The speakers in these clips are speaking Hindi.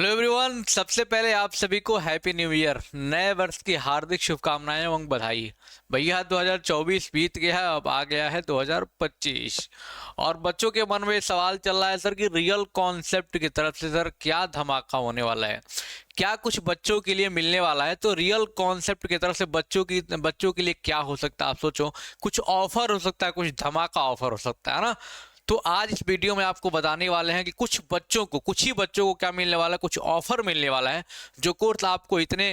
हेलो एवरीवन, सबसे पहले आप सभी को हैप्पी न्यू ईयर, नए वर्ष की हार्दिक शुभकामनाएं एवं बधाई। भैया 2024 बीत गया है, अब आ गया है 2025। और बच्चों के मन में सवाल चल रहा है सर कि रियल कॉन्सेप्ट की तरफ से सर क्या धमाका होने वाला है, क्या कुछ बच्चों के लिए मिलने वाला है। तो रियल कॉन्सेप्ट की तरफ से बच्चों के लिए क्या हो सकता है, आप सोचो। कुछ ऑफर हो सकता है, कुछ धमाका ऑफर हो सकता है ना। तो आज इस वीडियो में आपको बताने वाले हैं कि कुछ ही बच्चों को क्या मिलने वाला है, कुछ ऑफर मिलने वाला है। जो कोर्स आपको इतने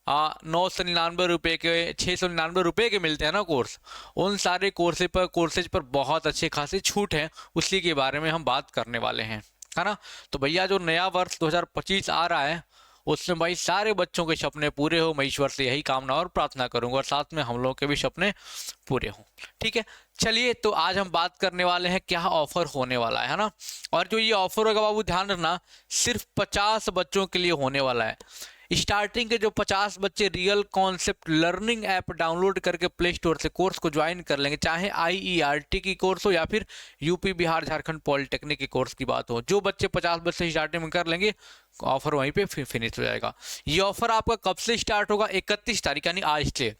999 रुपये के, 699 रुपये के मिलते हैं ना कोर्स, उन सारे कोर्सेज पर बहुत अच्छे खासी छूट है। उसी के बारे में हम बात करने वाले हैं, है ना। तो भैया जो नया वर्ष 2025 आ रहा है, उसमें भाई सारे बच्चों के सपने पूरे हो, मैं ईश्वर से यही कामना और प्रार्थना करूंगा, और साथ में हम लोगों के भी सपने पूरे हों। ठीक है, चलिए तो आज हम बात करने वाले हैं क्या ऑफर होने वाला है ना। और जो ये ऑफर होगा बाबू, ध्यान रखना, सिर्फ 50 बच्चों के लिए होने वाला है। स्टार्टिंग के जो 50 बच्चे real concept learning app download करके प्ले स्टोर से कोर्स को ज्वाइन कर लेंगे, चाहे IERT की कोर्स हो या फिर यूपी बिहार झारखंड पॉलिटेक्निक की कोर्स की बात हो, जो बच्चे 50 बच्चे स्टार्टिंग में कर लेंगे, ऑफर वहीं पे फिनिश हो जाएगा। ये ऑफर आपका कब से स्टार्ट होगा? 31 तारीख यानी आज से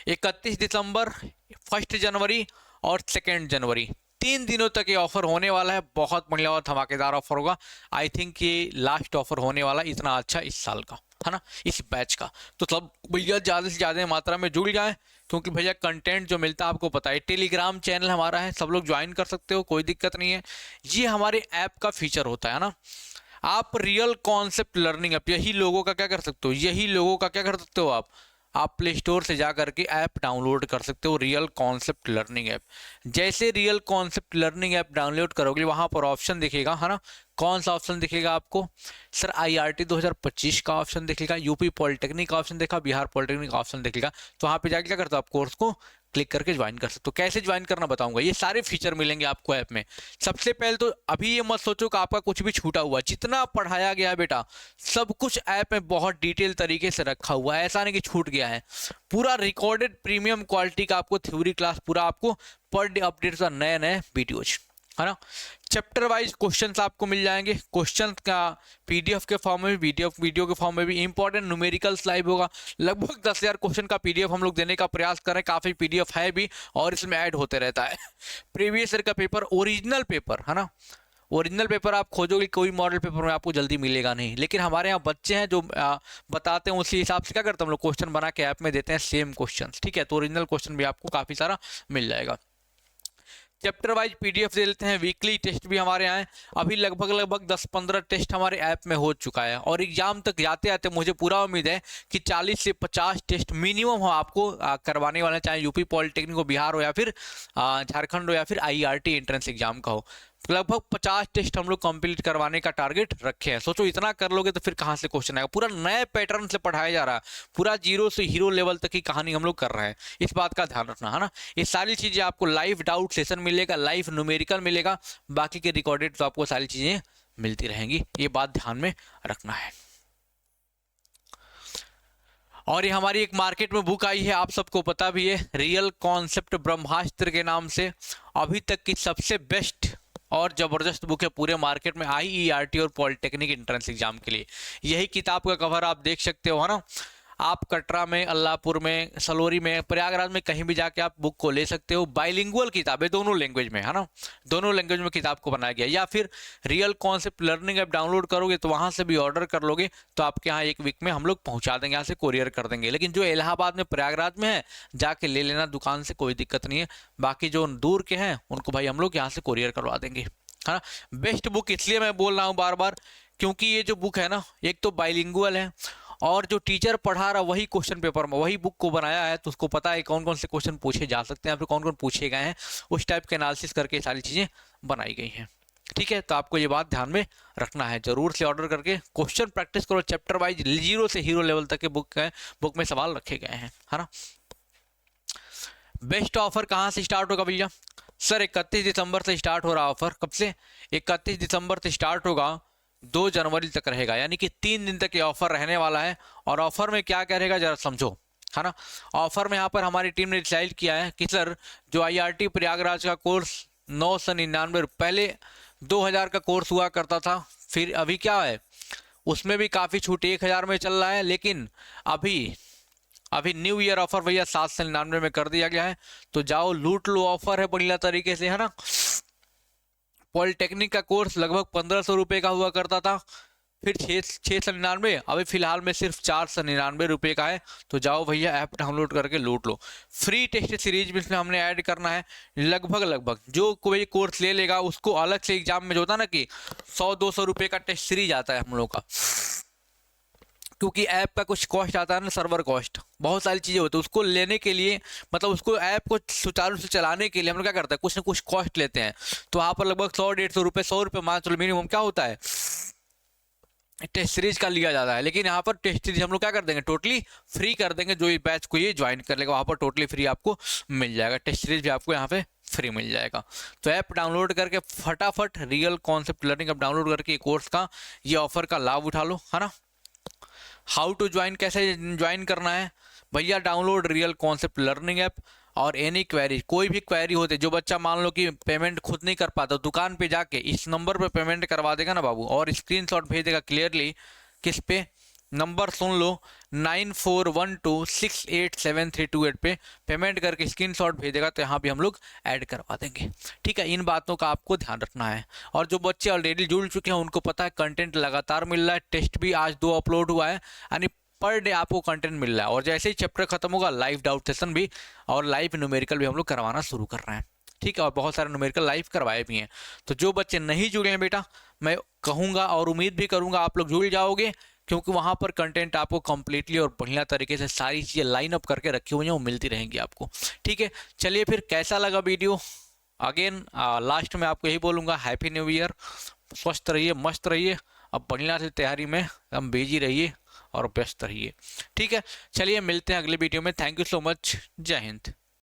31 दिसंबर, 1 जनवरी और 2 जनवरी, 3 दिनों तक ये ऑफर होने वाला है। बहुत बढ़िया और धमाकेदार ऑफर होगा। आई थिंक ये लास्ट ऑफर होने वाला इतना अच्छा इस साल का, है ना, इस बैच का। तो सब भैया ज़्यादा से ज़्यादा मात्रा में जुड़ जाएं, क्योंकि भैया कंटेंट जो मिलता है आपको पता है। टेलीग्राम चैनल हमारा है, सब लोग ज्वाइन कर सकते हो, कोई दिक्कत नहीं है। ये हमारे ऐप का फीचर होता है ना। आप रियल कॉन्सेप्ट लर्निंग ऐप, यही लोगों का क्या कर सकते हो, यही लोगों का क्या कर सकते हो, आप प्ले स्टोर से जा करके ऐप डाउनलोड कर सकते हो, रियल कॉन्सेप्ट लर्निंग ऐप। जैसे real concept learning app download करोगे, वहां पर ऑप्शन दिखेगा, है ना। कौन सा ऑप्शन दिखेगा आपको? सर IRT 2025 का ऑप्शन दिखेगा, यूपी पॉलिटेक्निक का ऑप्शन देखा, बिहार पॉलिटेक्निक का ऑप्शन दिखेगा। तो वहां पे जाके क्या करते हो, आप कोर्स को क्लिक करके ज्वाइन कर सकते हो। कैसे ज्वाइन करना बताऊंगा, ये सारे फीचर मिलेंगे आपको ऐप में। सबसे पहले तो अभी ये मत सोचो कि आपका कुछ भी छूटा हुआ, जितना पढ़ाया गया है बेटा, सब कुछ ऐप में बहुत डिटेल तरीके से रखा हुआ है। ऐसा नहीं कि छूट गया है। पूरा रिकॉर्डेड प्रीमियम क्वालिटी का आपको थ्योरी क्लास, पूरा आपको पर डे अपडेट्स और नए नए वीडियोज, है ना। चैप्टर वाइज क्वेश्चंस आपको मिल जाएंगे, क्वेश्चंस का PDF के फॉर्म में भी, वीडियो के फॉर्म में भी। इंपॉर्टेंट न्यूमेरिकल्स लाइव होगा। लगभग 10,000 क्वेश्चन का PDF हम लोग देने का प्रयास कर रहे हैं। काफ़ी PDF है भी और इसमें ऐड होते रहता है। प्रीवियस ईयर का पेपर, ओरिजिनल पेपर, है ना। ओरिजिनल पेपर आप खोजोगे, कोई मॉडल पेपर में आपको जल्दी मिलेगा नहीं, लेकिन हमारे यहाँ बच्चे हैं जो बताते हैं, उसी हिसाब से क्या करते हैं हम लोग, क्वेश्चन बना के ऐप में देते हैं, सेम क्वेश्चन। ठीक है, तो ओरिजिनल क्वेश्चन भी आपको काफ़ी सारा मिल जाएगा। चैप्टर वाइज PDF दे देते हैं। वीकली टेस्ट भी हमारे यहाँ है। अभी लगभग 10-15 टेस्ट हमारे ऐप में हो चुका है, और एग्जाम तक जाते आते मुझे पूरा उम्मीद है कि 40 से 50 टेस्ट मिनिमम हो आपको करवाने वाले हैं, चाहे यूपी पॉलिटेक्निक हो, बिहार हो, या फिर झारखंड हो, या फिर IRT एंट्रेंस एग्जाम का हो। लगभग 50 टेस्ट हम लोग कंप्लीट करवाने का टारगेट रखे हैं। सोचो इतना कर लोगे तो फिर कहाँ से क्वेश्चन आएगा। पूरा नए पैटर्न से पढ़ाया जा रहा है, पूरा जीरो से हीरो लेवल तक की कहानी हम लोग कर रहे हैं। इस बात का ध्यान रखना, है ना। ये सारी चीज़ें आपको लाइव डाउट सेशन मिलेगा, लाइव न्यूमेरिकल मिलेगा, बाकी के रिकॉर्डेड तो आपको सारी चीज़ें मिलती रहेंगी। ये बात ध्यान में रखना है। और ये हमारी एक मार्केट में बुक आई है, आप सबको पता भी है, रियल कॉन्सेप्ट ब्रह्मास्त्र के नाम से। अभी तक की सबसे बेस्ट और ज़बरदस्त बुक है पूरे मार्केट में, IERT और पॉलिटेक्निक एंट्रेंस एग्जाम के लिए। यही किताब का कवर आप देख सकते हो, है ना। आप कटरा में, अल्लाहपुर में, सलोरी में, प्रयागराज में कहीं भी जाके आप बुक को ले सकते हो। बाइलिंगुअल किताब है, दोनों लैंग्वेज में, है ना। दोनों लैंग्वेज में किताब को बनाया गया। या फिर real concept learning app download करोगे तो वहाँ से भी ऑर्डर कर लोगे, तो आपके यहाँ 1 वीक में हम लोग पहुँचा देंगे, यहाँ से कोरियर कर देंगे। लेकिन जो इलाहाबाद में, प्रयागराज में है, जाके ले लेना दुकान से, कोई दिक्कत नहीं है। बाकी जो दूर के हैं उनको भाई हम लोग यहाँ से कोरियर करवा देंगे, है ना। बेस्ट बुक इसलिए मैं बोल रहा हूँ बार बार, क्योंकि ये जो बुक है ना, एक तो बाइलिंगुअल है, और जो टीचर पढ़ा रहा वही क्वेश्चन पेपर में, वही बुक को बनाया है, तो उसको पता है कौन कौन से क्वेश्चन पूछे जा सकते हैं, फिर कौन कौन पूछे गए हैं, उस टाइप के एनालिसिस करके सारी चीज़ें बनाई गई हैं। ठीक है, तो आपको ये बात ध्यान में रखना है। जरूर से ऑर्डर करके क्वेश्चन प्रैक्टिस करो। चैप्टर वाइज जीरो से हीरो लेवल तक के बुक में सवाल रखे गए हैं, है ना। बेस्ट ऑफर कहाँ से स्टार्ट होगा भैया? सर 31 दिसंबर से स्टार्ट हो रहा ऑफर। कब से? 31 दिसंबर से स्टार्ट होगा, 2 जनवरी तक रहेगा, यानी कि 3 दिन तक ये ऑफर रहने वाला है। और ऑफर में क्या क्या रहेगा जरा समझो, है ना। ऑफर में यहाँ पर हमारी टीम ने डिसाइड किया है कि सर जो IRT प्रयागराज का कोर्स 999, पहले 2000 का कोर्स हुआ करता था, फिर अभी क्या है उसमें भी काफ़ी छूट 1000 में चल रहा है। लेकिन अभी अभी न्यू ईयर ऑफर भैया 799 में कर दिया गया है, तो जाओ लूट लो, ऑफर है बढ़िया तरीके से, है ना। पॉलिटेक्निक का कोर्स लगभग 1500 रुपये का हुआ करता था, फिर 699, अभी फिलहाल में सिर्फ 499 रुपये का है। तो जाओ भैया ऐप डाउनलोड करके लूट लो। फ्री टेस्ट सीरीज में इसमें हमने ऐड करना है, लगभग जो कोई कोर्स ले लेगा उसको अलग से एग्जाम में जो होता है ना कि 100-200 रुपये का टेस्ट सीरीज आता है हम लोग का, क्योंकि ऐप का कुछ कॉस्ट आता है ना, सर्वर कॉस्ट, बहुत सारी चीज़ें होती है, उसको लेने के लिए मतलब उसको ऐप को सुचारू से चलाने के लिए हम लोग क्या करते हैं, कुछ ना कुछ कॉस्ट लेते हैं। तो वहाँ पर लगभग 100-150 रुपये, 100 रुपये मान चलो मिनिमम क्या होता है, टेस्ट सीरीज का लिया जाता है। लेकिन यहाँ पर टेस्ट सीरीज हम लोग क्या कर देंगे, टोटली फ्री कर देंगे। जो बैच को ये ज्वाइन कर लेगा वहाँ पर टोटली फ्री आपको मिल जाएगा, टेस्ट सीरीज भी आपको यहाँ पे फ्री मिल जाएगा। तो ऐप डाउनलोड करके फटाफट real concept learning app download करके कोर्स का ये ऑफर का लाभ उठा लो, है ना। हाउ टू ज्वाइन, कैसे ज्वाइन करना है भैया, download real concept learning app, और एनी क्वेरी, कोई भी क्वेरी होते, जो बच्चा मान लो कि पेमेंट खुद नहीं कर पाता, दुकान पे जाके इस नंबर पे पेमेंट करवा देगा ना बाबू, और स्क्रीनशॉट भेज देगा क्लियरली, किस पे, नंबर सुन लो 9412687328 पे पेमेंट करके स्क्रीनशॉट भेजेगा, तो यहाँ भी हम लोग ऐड करवा देंगे। ठीक है, इन बातों का आपको ध्यान रखना है। और जो बच्चे ऑलरेडी जुड़ चुके हैं उनको पता है कंटेंट लगातार मिल रहा है, टेस्ट भी आज 2 अपलोड हुआ है, यानी पर डे आपको कंटेंट मिल रहा है। और जैसे ही चैप्टर खत्म होगा लाइव डाउट सेशन भी और लाइव न्यूमेरिकल भी हम लोग करवाना शुरू कर रहे हैं। ठीक है, और बहुत सारे न्यूमेरिकल लाइव करवाए भी हैं। तो जो बच्चे नहीं जुड़े हैं बेटा, मैं कहूँगा और उम्मीद भी करूँगा आप लोग जुड़ जाओगे, क्योंकि वहाँ पर कंटेंट आपको कंप्लीटली और बढ़िया तरीके से सारी चीज़ें लाइन अप करके रखी हुई हैं, वो मिलती रहेंगी आपको। ठीक है, चलिए फिर कैसा लगा वीडियो, अगेन लास्ट में आपको यही बोलूँगा, हैप्पी न्यू ईयर, स्वस्थ रहिए, मस्त रहिए, अब बढ़िया से तैयारी में हम बिजी रहिए और व्यस्त रहिए। ठीक है, चलिए मिलते हैं अगले वीडियो में। थैंक यू सो मच, जय हिंद।